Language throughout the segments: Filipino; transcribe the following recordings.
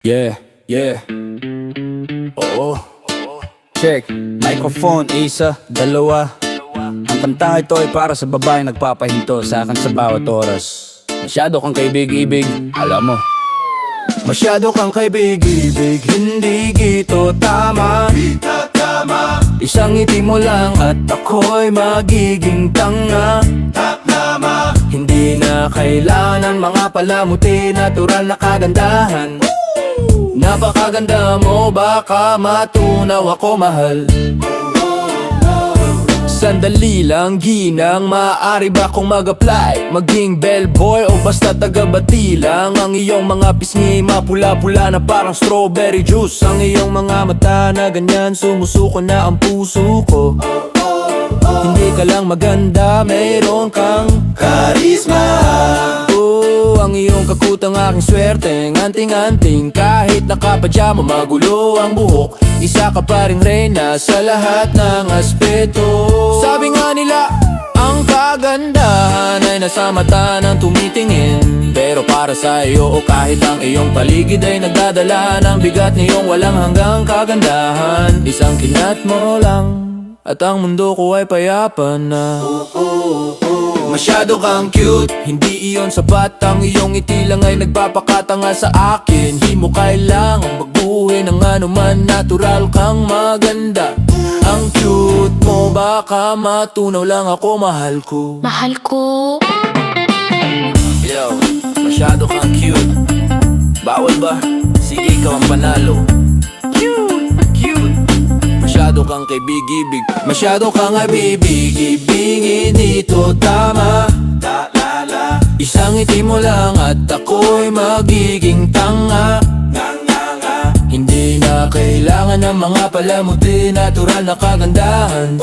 Yeah, yeah. Oo. Check. Microphone, isa, dalawa. Ang kantang ito ay para sa babaeng nagpapahinto sa akin sa bawat oras. Masyado kang kaibig-ibig, alam mo. Masyado kang kaibig-ibig, hindi gito tama. Isang ngiti mo lang at ako'y magiging tanga. Hindi na kailangan mga palamuti, natural na kagandahan. Napakaganda mo, baka matunaw ako mahal. Sandali lang, ginang, maaari ba kong mag-apply? Maging bellboy o basta taga-bati lang? Ang iyong mga pisngi, mapula-pula na parang strawberry juice. Ang iyong mga mata na ganyan, sumusuko na ang puso ko. Hindi ka lang maganda, mayroon kang karisma. Ang iyong kakutang aking swerteng anting-anting. Kahit nakapadyama, magulo ang buhok, isa ka pa ring reyna sa lahat ng aspeto. Sabi nga nila, ang kagandahan ay nasa mata ng tumitingin. Pero para sa iyo o kahit ang iyong paligid ay nagdadala ng bigat niyong walang hanggang kagandahan. Isang kinat mo lang at ang mundo ko ay payapa na. Masyado kang cute, hindi iyon sapat. Ang iyong ngiti lang ay nagpapakatanga sa akin. Di mo kailangang baguhin ang anuman, natural kang maganda. Ang cute mo, baka matunaw lang ako, mahal ko. Mahal ko. Yo, masyado kang cute. Bawal ba? Sige, ikaw ang panalo. Masyado kang kaibig-ibig, masyado kang ibig-ibig, dito tama. Isang ngiti mo lang at ako'y magiging tanga. Hindi na kailangan ng mga palamuti, natural na kagandahan.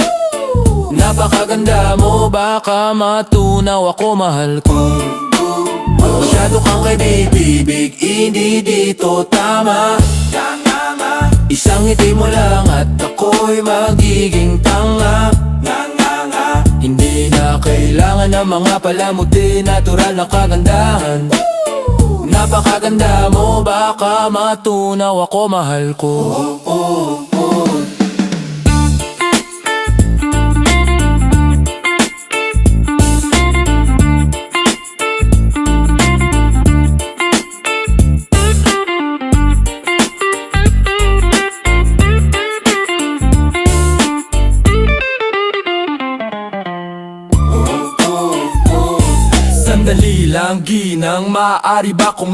Napakaganda mo, baka matunaw ako, mahal ko. Masyado kang kaibig-ibig, hindi dito tama. Isang ngiti mo lang at ako'y magiging tanga. Hindi na kailangan ng mga palamuti, natural na kagandahan. Napakaganda mo, baka matunaw ako, mahal ko. Sandali lang, ginang, maaari ba kung